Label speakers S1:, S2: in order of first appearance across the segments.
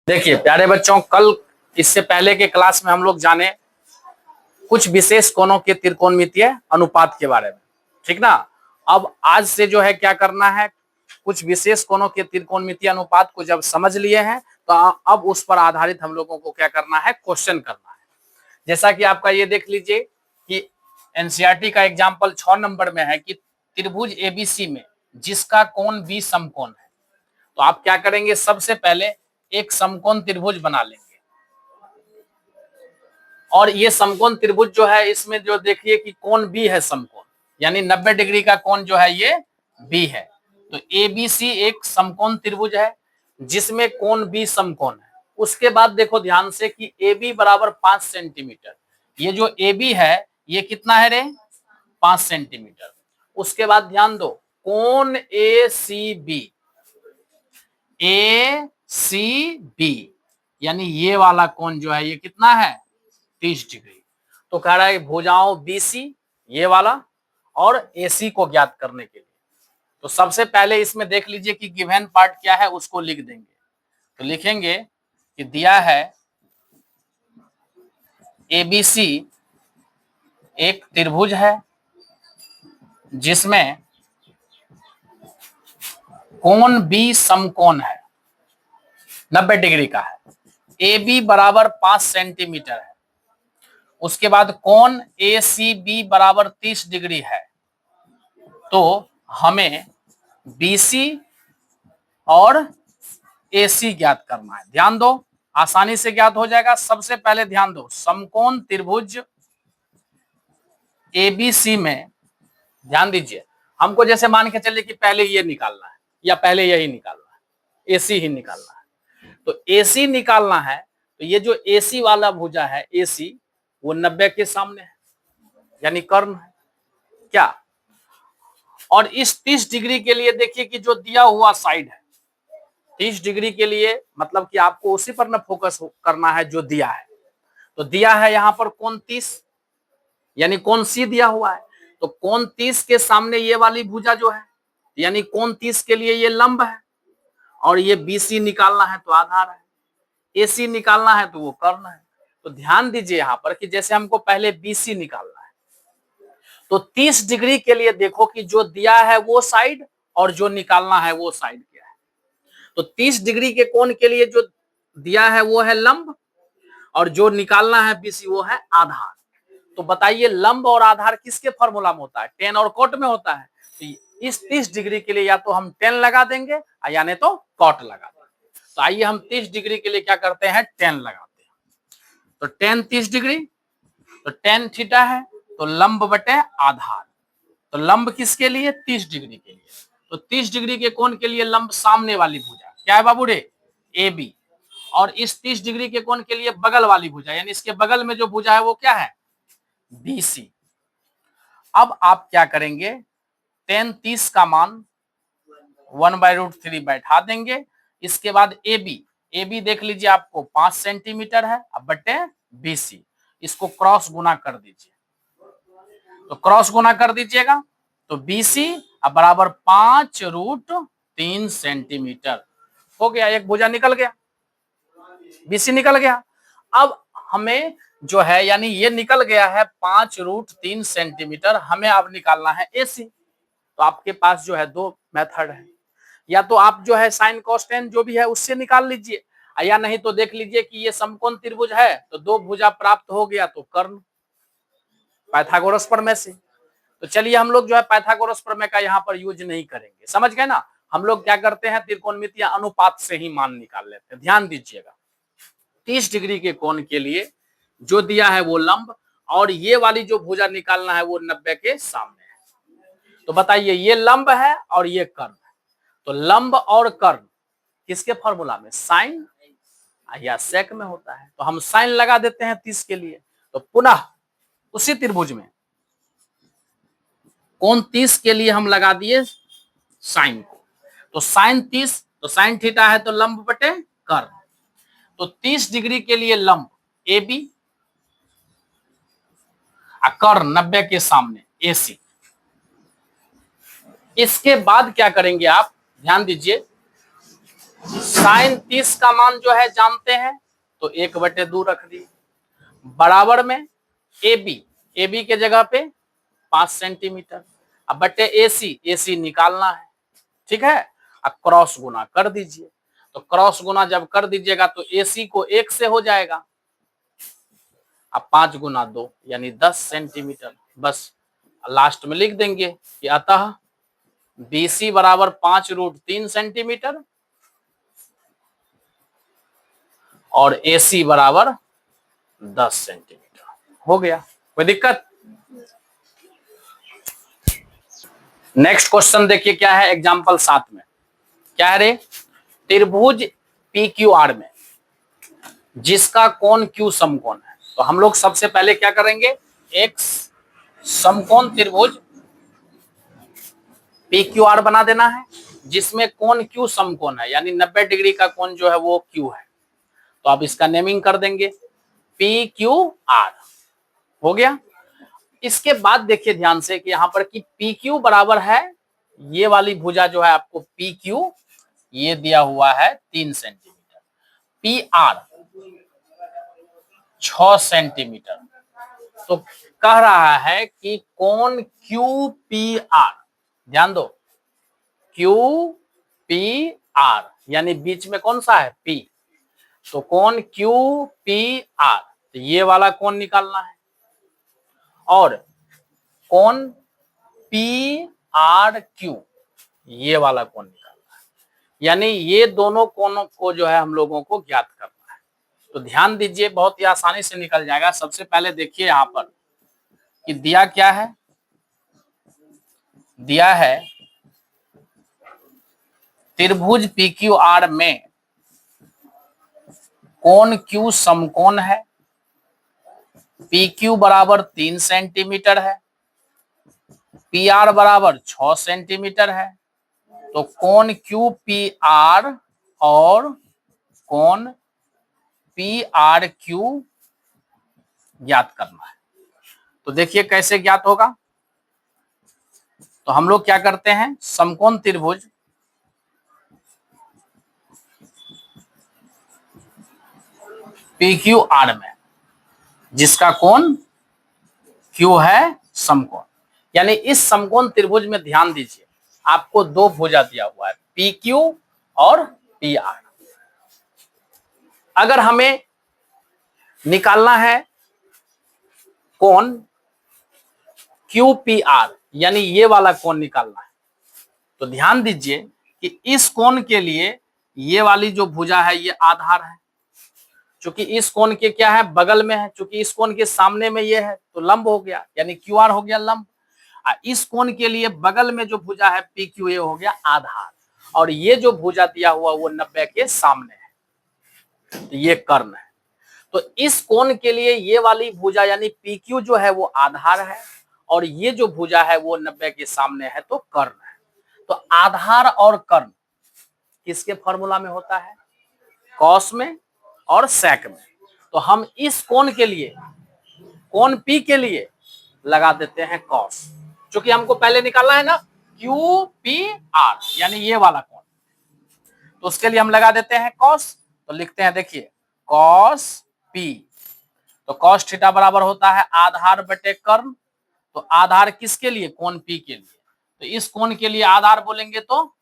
S1: देखिए प्यारे बच्चों, कल इससे पहले के क्लास में हम लोग जाने कुछ विशेष कोणों के त्रिकोणमितीय अनुपात के बारे में। ठीक ना। अब आज से जो है क्या करना है, कुछ विशेष कोणों के त्रिकोणमितीय अनुपात को जब समझ लिए हैं तो अब उस पर आधारित हम लोगों को क्या करना है, क्वेश्चन करना है। जैसा कि आपका ये देख लीजिए कि एनसीईआरटी का एग्जाम्पल 6 नंबर में है कि त्रिभुज एबीसी में जिसका कोण बी समकोण है। तो आप क्या करेंगे, सबसे पहले एक समकोण त्रिभुज बना लेंगे। और ये समकोण त्रिभुज जो है, इसमें जो देखिए कि कोण बी है समकोण, यानी 90 डिग्री का कोण जो है ये बी है। तो एबीसी एक समकोण त्रिभुज है जिसमें कोण बी समकोण है। उसके बाद देखो ध्यान से कि ए बी बराबर 5 सेंटीमीटर। ये जो ए बी है ये कितना है रे, 5 सेंटीमीटर। उसके बाद ध्यान दो, कोण ए सी बी, ए सी बी यानी ये वाला कोण जो है ये कितना है, 30 डिग्री। तो कह रहा है भुजाओं बीसी ये वाला और एसी को ज्ञात करने के लिए। तो सबसे पहले इसमें देख लीजिए कि गिवन पार्ट क्या है, उसको लिख देंगे। तो लिखेंगे कि दिया है एबीसी एक त्रिभुज है जिसमें कोण बी समकोण है, 90 डिग्री का है। ए बी बराबर 5 सेंटीमीटर है। उसके बाद कोण ए सी बी बराबर 30 डिग्री है। तो हमें बीसी और एसी ज्ञात करना है। ध्यान दो, आसानी से ज्ञात हो जाएगा। सबसे पहले ध्यान दो, समकोण त्रिभुज एबीसी में ध्यान दीजिए, हमको जैसे मान के चलिए कि पहले ये निकालना है या पहले यही निकालना है, एसी ही निकालना है। तो एसी निकालना है तो ये जो एसी वाला भुजा है एसी, वो 90 के सामने है यानी कर्ण है क्या। और इस 30 डिग्री के लिए देखिए कि जो दिया हुआ साइड है 30 डिग्री के लिए, मतलब कि आपको उसी पर न फोकस करना है जो दिया है। तो दिया है यहाँ पर कोण 30 यानी कोण सी दिया हुआ है। तो कोण 30 के सामने ये वाली भुजा जो है यानी कोण 30 के लिए ये लंब है। और ये बीसी निकालना है तो आधार है, एसी निकालना है तो वो कर्ण है। तो ध्यान दीजिए यहाँ पर कि जैसे हमको पहले बीसी निकालना है तो 30 डिग्री के लिए देखो कि जो दिया है वो साइड और जो निकालना है वो साइड क्या है। तो 30 डिग्री के कोण के लिए जो दिया है वो है लंब और जो निकालना है बीसी वो है आधार। तो बताइए लंब और आधार किसके फॉर्मूला में होता है, टेन और कॉट में होता है। तो इस 30 डिग्री के लिए या तो हम टेन लगा देंगे या नहीं तो कॉट लगा देंगे। तो आइए हम 30 डिग्री के लिए क्या करते हैं, टेन लगाते हैं। तो टेन 30 डिग्री, तो टेन थीटा है तो लंब बटे आधार। तो लंब किसके लिए, 30 डिग्री के लिए। तो 30 डिग्री के कोण के लिए लंब सामने वाली भुजा क्या है बाबू रे, ए बी। और इस 30 डिग्री के कोण के लिए बगल वाली भुजा यानी इसके बगल में जो भुजा है वो क्या है, बीसी। अब आप क्या करेंगे, टेन 30 का मान 1/√3 बैठा देंगे। इसके बाद ए बी देख लीजिए आपको 5 सेंटीमीटर है, अब बटे बीसी, इसको क्रॉस गुना कर दीजिए। तो क्रॉस गुना कर दीजिएगा तो बीसी अब बराबर 5√3 सेंटीमीटर हो गया। एक भुजा निकल गया, बीसी निकल गया। अब हमें जो है यानी ये निकल गया है 5√3 सेंटीमीटर। हमें अब निकालना है एसी। तो आपके पास जो है दो मेथड है, या तो आप जो है साइन कॉस टेन जो भी है उससे निकाल लीजिए, या नहीं तो देख लीजिए कि ये समकोण त्रिभुज है तो दो भुजा प्राप्त हो गया तो कर्ण, पाइथागोरस प्रमेय से। तो चलिए हम लोग जो है पाइथागोरस प्रमेय का यहाँ पर यूज नहीं करेंगे, समझ गए ना। हम लोग क्या करते हैं, त्रिकोणमितीय अनुपात से ही मान निकाल लेते हैं। ध्यान दीजिएगा, 30 डिग्री के कोण के लिए जो दिया है वो लंब और ये वाली जो भुजा निकालना है वो 90 के सामने है। तो बताइए ये लंब है और ये कर्ण है। तो लंब और कर्ण किसके फॉर्मूला में, साइन या सेक में होता है। तो हम साइन लगा देते हैं 30 के लिए। तो पुनः उसी त्रिभुज में कोण 30 के लिए हम लगा दिए साइन को। तो साइन 30 तो साइन थीटा है तो लंब बटे कर्ण। तो 30 डिग्री के लिए लंब ए बी, कर्ण 90 के सामने एसी। इसके बाद क्या करेंगे आप, ध्यान दीजिए साइन 30 का मान जो है जानते हैं, तो 1/2 रख दिए, बराबर में ए बी के जगह पे 5 सेंटीमीटर, अब बटे ए सी निकालना है, ठीक है। अब क्रॉस गुना कर दीजिए, तो क्रॉस गुना जब कर दीजिएगा तो ए सी को 1 से हो जाएगा, अब 5 गुना 2 यानी 10 सेंटीमीटर। बस लास्ट में लिख देंगे कि अतः BC बराबर 5√3 सेंटीमीटर और AC बराबर 10 सेंटीमीटर। हो गया, कोई दिक्कत? नेक्स्ट क्वेश्चन देखिए क्या है, एग्जांपल 7 में क्या है रे, त्रिभुज PQR में जिसका कोण Q समकोण है। तो हम लोग सबसे पहले क्या करेंगे, एक समकोण त्रिभुज PQR बना देना है जिसमें कोण Q समकोण है, यानी 90 डिग्री का कोण जो है वो Q है। तो आप इसका नेमिंग कर देंगे PQR, हो गया। इसके बाद देखिए ध्यान से कि यहां पर कि PQ बराबर है, ये वाली भुजा जो है आपको PQ ये दिया हुआ है 3 सेंटीमीटर, PR 6 सेंटीमीटर। तो कह रहा है कि कोण QPR, ध्यान दो QPR यानी बीच में कौन सा है P, तो कोण QPR, तो ये वाला कोण निकालना है, और कोण PRQ ये वाला कोण निकालना है, यानी ये दोनों कोणों को जो है हम लोगों को ज्ञात करना है। तो ध्यान दीजिए, बहुत ही आसानी से निकल जाएगा। सबसे पहले देखिए यहां पर कि दिया क्या है, दिया है त्रिभुज PQR में कोण Q समकोण है, PQ बराबर 3 सेंटीमीटर है, PR बराबर 6 सेंटीमीटर है। तो कोण QPR और कोण PRQ ज्ञात करना है। तो देखिए कैसे ज्ञात होगा, तो हम लोग क्या करते हैं, समकोण त्रिभुज PQR में जिसका कोण Q है समकोण, यानी इस समकोण त्रिभुज में ध्यान दीजिए आपको दो भुजा दिया हुआ है PQ और PR। अगर हमें निकालना है कोण QPR यानी ये वाला कोण निकालना है, तो ध्यान दीजिए कि इस कोण के लिए ये वाली जो भुजा है ये आधार है, चूंकि इस कोण के क्या है बगल में है, चूंकि इस कोण के सामने में ये है तो लंब हो गया, यानी QR हो गया लंब। इस कोण के लिए बगल में जो भुजा है PQ ये हो गया आधार, और ये जो भुजा दिया हुआ वो 90 के सामने है, तो ये कर्ण है। तो इस कोण के लिए ये वाली भुजा यानी PQ जो है वो आधार है, और ये जो भुजा है वो 90 के सामने है, तो कर्ण है। तो आधार और कर्ण किसके फॉर्मूला में होता है, कॉस में और सेक में। तो हम इस कोण के लिए, कोण P के लिए लगा देते हैं कॉस, क्योंकि हमको पहले निकालना है ना QPR यानी ये वाला कोण, तो उसके लिए हम लगा देते हैं कॉस। तो लिखते हैं देखिए कॉस P, तो कॉस थीटा बराबर होता है आधार बटे कर्ण। तो आधार किसके लिए, कोण P के लिए, तो इस कोण के लिए आधार बोलेंगे तो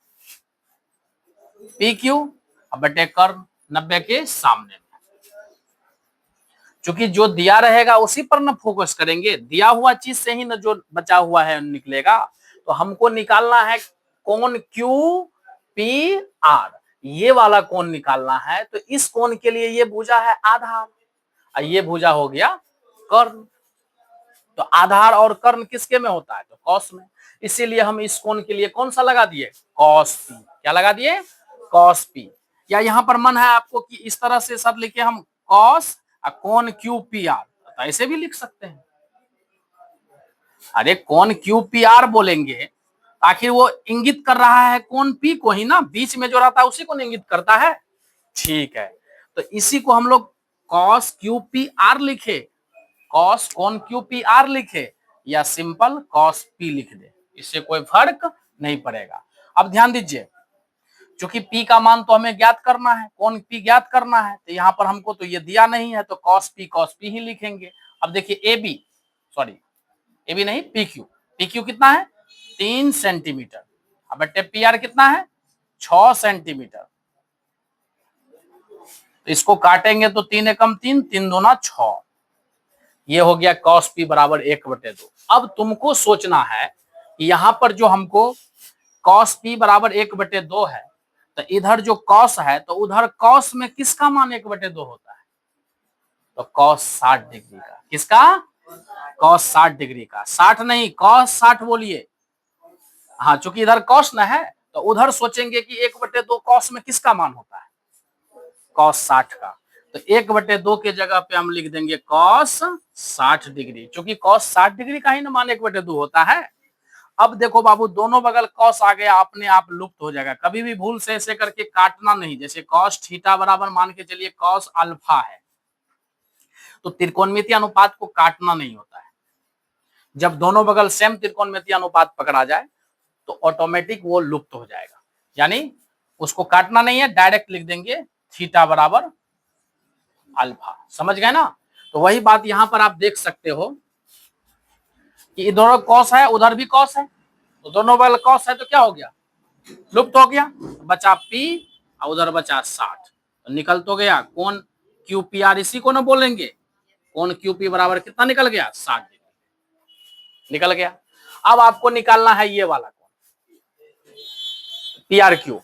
S1: PQ बटे कर्ण 90 के सामने में। चूंकि जो दिया रहेगा उसी पर न फोकस करेंगे, दिया हुआ चीज से ही न जो बचा हुआ है निकलेगा। तो हमको निकालना है कोण QPR, ये वाला कोण निकालना है, तो इस कोण के लिए ये भुजा है आधार और ये भुजा हो गया कर्ण। तो आधार और कर्ण किसके में होता है, तो कॉस में, इसीलिए हम इस कोण के लिए कौन सा लगा दिए, कॉस P। क्या लगा दिए, कॉस P। या यहाँ पर मन है आपको कि इस तरह से सब लिखे हम कॉस कोण QPR, तो ऐसे भी लिख सकते हैं। अरे कोण QPR बोलेंगे, आखिर वो इंगित कर रहा है कोण P को ही ना, बीच में जो रहता है उसी को इंगित करता है, ठीक है। तो इसी को हम लोग कॉस QPR लिखे, कॉस कोण QPR लिखे, या सिंपल कॉस P लिख दे, इससे कोई फर्क नहीं पड़ेगा। अब ध्यान दीजिए, चूंकि P का मान तो हमें ज्ञात करना है, कौन P ज्ञात करना है, तो यहाँ पर हमको तो ये दिया नहीं है, तो cos P ही लिखेंगे। अब देखिए AB नहीं PQ कितना है 3 सेंटीमीटर। अब PR कितना है 6 सेंटीमीटर। तो इसको काटेंगे तो 3 एकम 3, 3 दूना 6, ये हो गया cos P बराबर 1/2। अब तुमको सोचना है कि यहाँ पर जो हमको cos P बराबर 1/2 है, तो इधर जो cos है तो उधर cos में किसका मान 1/2 होता है, तो cos 60 डिग्री का। किसका cos 60 डिग्री का, 60 नहीं cos 60 बोलिए। हाँ, चूंकि इधर cos न है तो उधर सोचेंगे कि 1/2 cos में किसका मान होता है, cos 60 का। तो 1/2 के जगह पे हम लिख देंगे cos 60 डिग्री, चूंकि cos 60 डिग्री का ही ना मान 1/2 होता है। अब देखो बाबू, दोनों बगल cos आ गया, अपने आप लुप्त हो जाएगा। कभी भी भूल से ऐसे करके काटना नहीं। जैसे cos थीटा बराबर मान के चलिए cos अल्फा है, तो त्रिकोणमितीय अनुपात को काटना नहीं होता है। जब दोनों बगल सेम त्रिकोणमितीय अनुपात पकड़ा जाए तो ऑटोमेटिक वो लुप्त हो जाएगा, यानी उसको काटना नहीं है, डायरेक्ट लिख देंगे थीटा बराबर अल्फा। समझ गए ना। तो वही बात यहां पर आप देख सकते हो कि इधर कॉस है उधर भी कॉस है, तो दोनों बगल कॉस है तो क्या हो गया, लुप्त हो गया। बचा P और उधर बचा 60, तो निकल तो गया कौन QPR, इसी को ना बोलेंगे। कौन QP बराबर कितना निकल गया 60 डिग्री निकल गया। अब आपको निकालना है ये वाला कौन PRQ।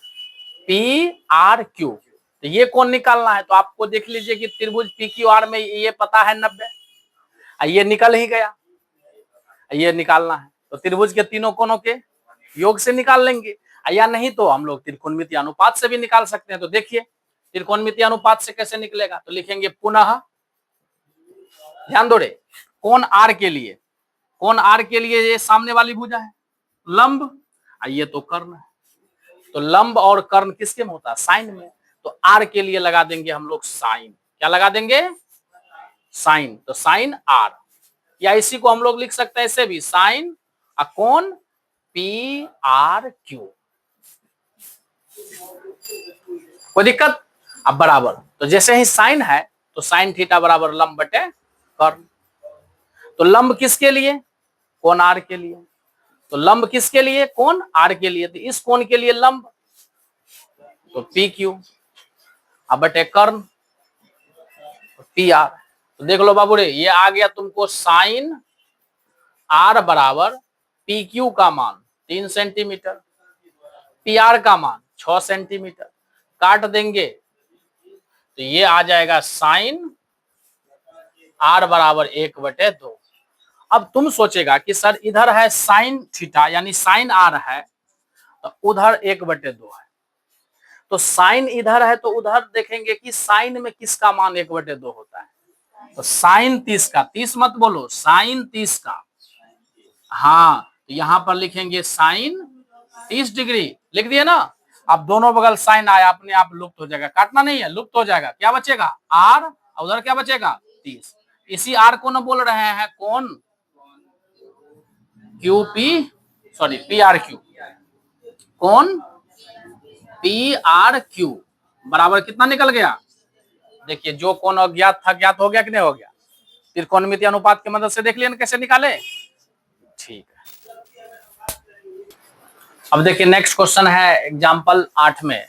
S1: तो ये कौन निकालना है, तो आपको देख लीजिए कि त्रिभुज PQR में ये पता है 90, ये निकल ही गया, ये निकालना है तो त्रिभुज के तीनों कोनों के योग से निकाल लेंगे, या नहीं तो हम लोग त्रिकोणमितीय अनुपात से भी निकाल सकते हैं। तो देखिए त्रिकोणमितीय अनुपात से कैसे निकलेगा, तो लिखेंगे पुनः, ध्यान दो रे, कोण R के लिए, कोण R के लिए ये सामने वाली भुजा है लंब, ये तो कर्ण है, तो लंब और कर्ण किसके में होता है, साइन में। तो R के लिए लगा देंगे हम लोग साइन, क्या लगा देंगे साइन, तो साइन R, या इसी को हम लोग लिख सकते हैं ऐसे भी, साइन कोण PRQ। कोई दिक्कत। अब बराबर, तो जैसे ही साइन है तो साइन थीटा बराबर लंब बटे कर्ण। तो लंब किसके लिए, कोण R के लिए, तो लंब किसके लिए, कोण R के लिए, तो इस कोण के लिए लंब तो PQ, अब बटे कर्ण PR। तो देख लो बाबू रे, ये आ गया तुमको साइन R बराबर PQ का मान 3 सेंटीमीटर, PR का मान 6 सेंटीमीटर, काट देंगे तो ये आ जाएगा साइन R बराबर 1/2। अब तुम सोचेगा कि सर इधर है साइन थीटा यानी साइन R है, तो उधर 1/2 है, तो साइन इधर है तो उधर देखेंगे कि साइन में किसका मान 1/2 होता है, तो साइन 30 का, 30 मत बोलो, साइन 30 का। हाँ, तो यहां पर लिखेंगे साइन 30 डिग्री, लिख दिए ना। अब दोनों बगल साइन आया, अपने आप लुप्त हो जाएगा, काटना नहीं है, लुप्त हो जाएगा। क्या बचेगा R, उधर क्या बचेगा 30। इसी R को ना बोल रहे हैं कौन PRQ, कौन PRQ बराबर कितना निकल गया, देखिए जो कोण अज्ञात था ज्ञात हो गया कि नहीं हो गया, त्रिकोणमितीय अनुपात की मदद से देख लिया कैसे निकाले। ठीक है, अब देखिए नेक्स्ट क्वेश्चन है एग्जांपल 8 में,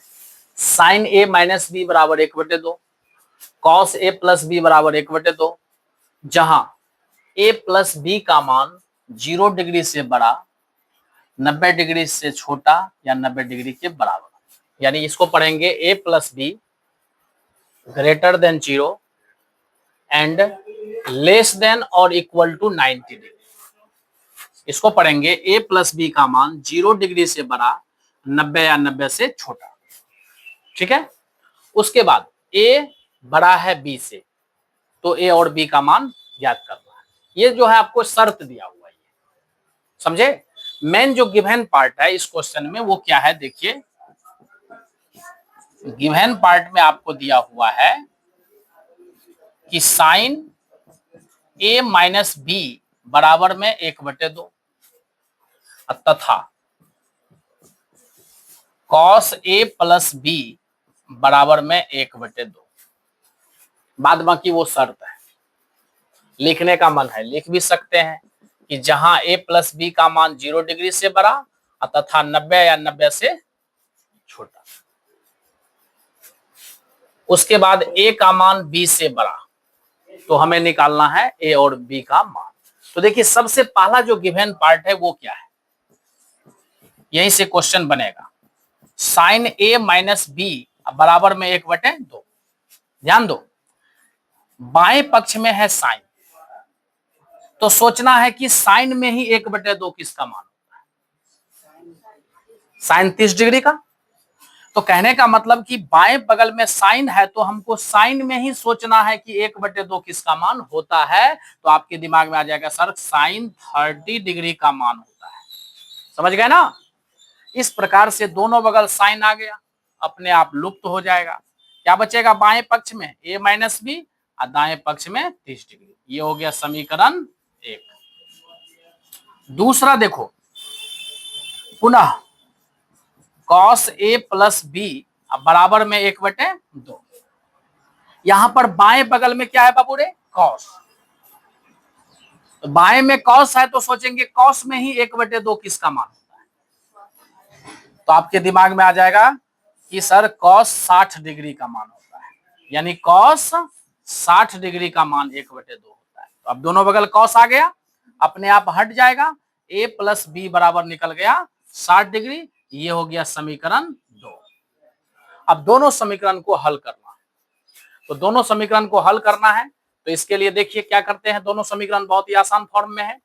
S1: साइन A माइनस बी बराबर 1/2, कॉस A प्लस बी बराबर 1/2, जहां A प्लस बी का मान 0 डिग्री से बड़ा, 90 डिग्री से छोटा या 90 डिग्री के बराबर, यानी इसको पढ़ेंगे A plus be greater than 0 and less than और इक्वल टू 90 डिग्री। इसको पढ़ेंगे A प्लस बी का मान 0 डिग्री से बड़ा, 90 या 90 से छोटा। ठीक है, उसके बाद A बड़ा है B से, तो A और B का मान ज्ञात करना है। ये जो है आपको शर्त दिया हुआ है, समझे। मेन जो गिवन पार्ट है इस क्वेश्चन में वो क्या है, देखिए गिवन पार्ट में आपको दिया हुआ है कि साइन A माइनस बी बराबर में 1/2 तथा cos a प्लस बी बराबर में 1/2। बाद बाकी वो शर्त है, लिखने का मन है लिख भी सकते हैं कि जहां a प्लस बी का मान 0 डिग्री से बड़ा तथा 90 या 90 से छोटा। उसके बाद a का मान b से बड़ा, तो हमें निकालना है a और b का मान। तो देखिए सबसे पहला जो गिवन पार्ट है वो क्या है, यहीं से क्वेश्चन बनेगा। साइन a माइनस बी बराबर में 1/2। ध्यान दो, बाएं पक्ष में है साइन, तो सोचना है कि साइन में ही 1/2 किसका मान होता है, साइन 30 डिग्री का। तो कहने का मतलब कि बाएं बगल में साइन है तो हमको साइन में ही सोचना है कि 1/2 किसका मान होता है। तो आपके दिमाग में आ जाएगा सर साइन 30 डिग्री का मान होता है। समझ गए ना? इस प्रकार से दोनों बगल साइन आ गया, अपने आप लुप्त हो जाएगा। क्या बचेगा बाएं पक्ष में a माइनस बी और दाएं पक्ष में 30 डिग्री। ये हो गया समीकरण 1। दूसरा देखो, पुनः cos a प्लस बी बराबर में 1/2। यहां पर बाएं बगल में क्या है बाबू रे, cos। तो बाएं में cos है तो सोचेंगे cos में ही 1/2 किसका मान होता है। तो आपके दिमाग में आ जाएगा कि सर cos 60 डिग्री का मान होता है, यानी cos 60 डिग्री का मान 1/2 होता है। तो अब दोनों बगल cos आ गया, अपने आप हट जाएगा, a प्लस बी बराबर निकल गया 60 डिग्री। ये हो गया समीकरण 2। अब दोनों समीकरण को हल करना है, तो दोनों समीकरण को हल करना है तो इसके लिए देखिए क्या करते हैं। दोनों समीकरण बहुत ही आसान फॉर्म में है।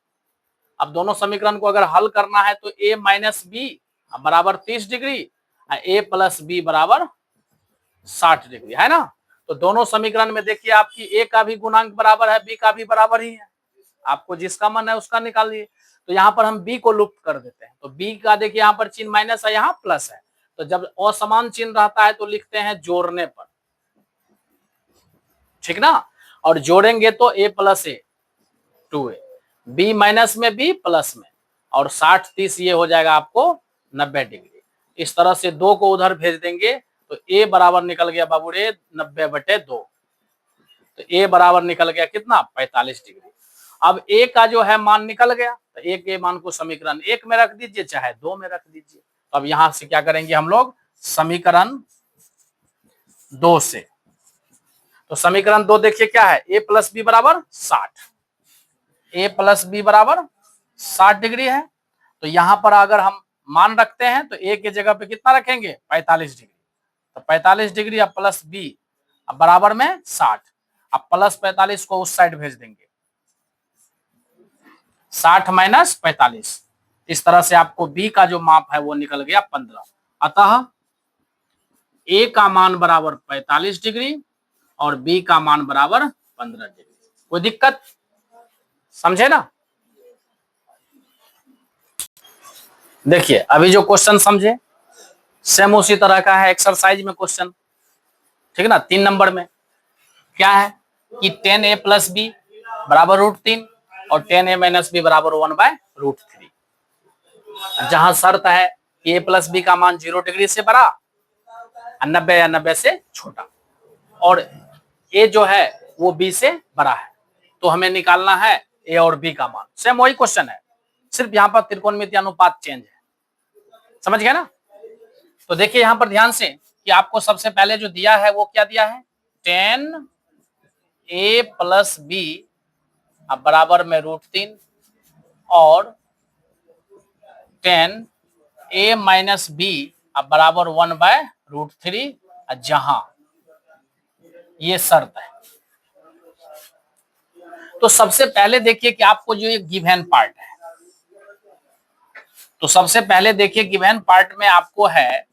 S1: अब दोनों समीकरण को अगर हल करना है तो a माइनस बी बराबर 30 डिग्री, a प्लस बी बराबर 60 डिग्री, है ना। तो दोनों समीकरण में देखिए आपकी a का भी गुणांक बराबर है, b का भी बराबर ही है। आपको जिसका मन है उसका निकालिए। तो यहाँ पर हम b को लुप्त कर देते हैं, तो b का देखिए यहाँ पर चिन्ह माइनस है, यहाँ प्लस है। तो जब असमान चिन्ह रहता है तो लिखते हैं जोड़ने पर, ठीक ना। और जोड़ेंगे तो a plus A 2a, b minus में b प्लस में, और 60-30 ये हो जाएगा आपको 90 डिग्री। इस तरह से 2 को उधर भेज देंगे तो a बराबर निकल गया बाबू रे 90/2। तो a बराबर निकल गया कितना, 45 डिग्री। अब a का जो है मान निकल गया, तो a के मान को समीकरण 1 में रख दीजिए चाहे 2 में रख दीजिए। तो अब यहां से क्या करेंगे हम लोग, समीकरण 2 से। तो समीकरण 2 देखिए क्या है, a प्लस बी बराबर 60, a प्लस बी बराबर 60 डिग्री है। तो यहां पर अगर हम मान रखते हैं तो a के जगह पे कितना रखेंगे, 45 डिग्री। तो 45 डिग्री अब प्लस बी अब बराबर में 60, अब प्लस 45 को उस साइड भेज देंगे, 60 माइनस 45। इस तरह से आपको b का जो माप है वो निकल गया 15। अतः a का मान बराबर 45 डिग्री और b का मान बराबर 15 डिग्री। कोई दिक्कत, समझे ना। देखिए अभी जो क्वेश्चन समझे सेम उसी तरह का है एक्सरसाइज में क्वेश्चन, ठीक है ना। 3 नंबर में क्या है कि 10a प्लस बी बराबर √3 और 10a माइनस बी बराबर 1/√3। जहां शर्त है कि a प्लस बी का मान 0 डिग्री से बड़ा, 90 या 90 से छोटा, और a जो है वो b से बड़ा है। तो हमें निकालना है a और b का मान। सेम वही क्वेश्चन है, सिर्फ यहाँ पर त्रिकोणमितीय अनुपात चेंज है। समझ गए ना। तो देखिए यहाँ पर ध्यान से कि आपको सबसे पहले जो दिया है वो क्या दिया है, 10a प्लस बी बराबर में √3 और 10a माइनस बी बराबर 1/√3, जहां ये शर्त है। तो सबसे पहले देखिए कि आपको जो ये गिवन पार्ट है, तो सबसे पहले देखिए गिवन पार्ट में आपको है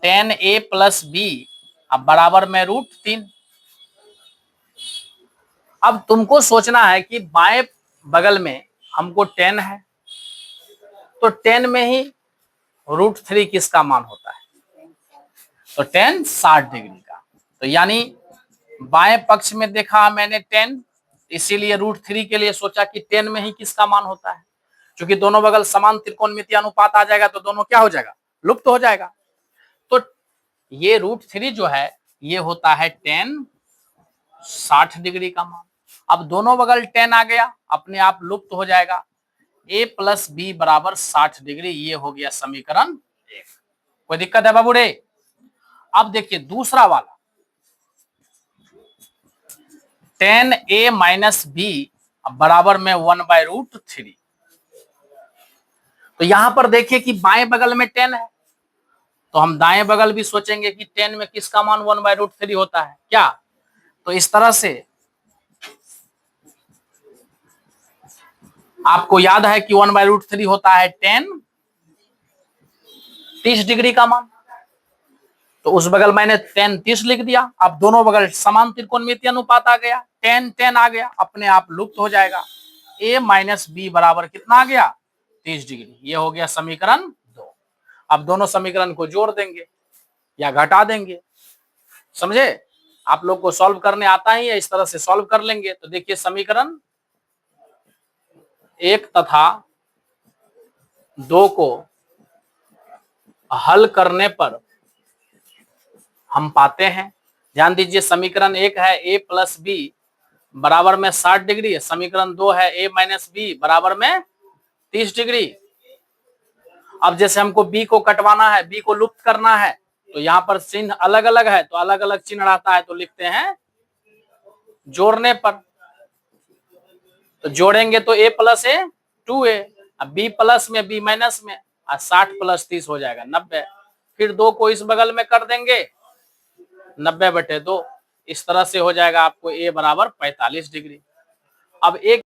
S1: 10a प्लस बी बराबर में √3। अब तुमको सोचना है कि बाएं बगल में हमको 10 है, तो 10 में ही √3 किसका मान होता है, तो 10 60 डिग्री का। तो यानी बाएं पक्ष में देखा मैंने 10, इसीलिए √3 के लिए सोचा कि 10 में ही किसका मान होता है। क्योंकि दोनों बगल समान त्रिकोणमितीय अनुपात आ जाएगा तो दोनों क्या हो जाएगा, लुप्त हो जाएगा। तो ये √3 जो है ये होता है tan 60 डिग्री का मान। अब दोनों बगल tan आ गया, अपने आप लुप्त हो जाएगा। a प्लस बी बराबर 60 डिग्री, ये हो गया समीकरण 1। कोई दिक्कत है बाबूरे? अब देखिए दूसरा वाला, tan a माइनस बी बराबर में 1/√3। तो यहां पर देखिए कि बाएं बगल में tan है, तो हम दाएं बगल भी सोचेंगे कि tan में किसका मान 1/√3 होता है क्या? तो इस तरह से आपको याद है कि 1/√3 होता है tan 30 डिग्री का मान। तो उस बगल मैंने tan 30 लिख दिया। अब दोनों बगल समान त्रिकोणमितीय अनुपात आ गया, tan आ गया, अपने आप लुप्त हो जाएगा। a माइनस बी बराबर कितना आ गया? 30 डिग्री। ये हो गया समीकरण 2। अब दोनों समीकरण को जोड़ देंगे या घटा देंगे, समझे? आप लोग को सॉल्व करने आता ही है, इस तरह से सॉल्व कर लेंगे। तो देखिए समीकरण 1 तथा 2 को हल करने पर हम पाते हैं, ध्यान दीजिए, समीकरण 1 है a प्लस बी बराबर में 60 डिग्री, समीकरण 2 है a माइनस बी बराबर में 30 डिग्री। अब जैसे हमको b को कटवाना है, b को लुप्त करना है, तो यहाँ पर चिन्ह अलग अलग है, तो अलग अलग चिन्ह रहता है, तो लिखते हैं जोड़ने पर। तो जोड़ेंगे तो a प्लस ए 2a, अब b प्लस में b माइनस में, 60 प्लस 30 हो जाएगा 90। फिर 2 को इस बगल में कर देंगे, 90/2। इस तरह से हो जाएगा आपको a बराबर 45 डिग्री। अब एक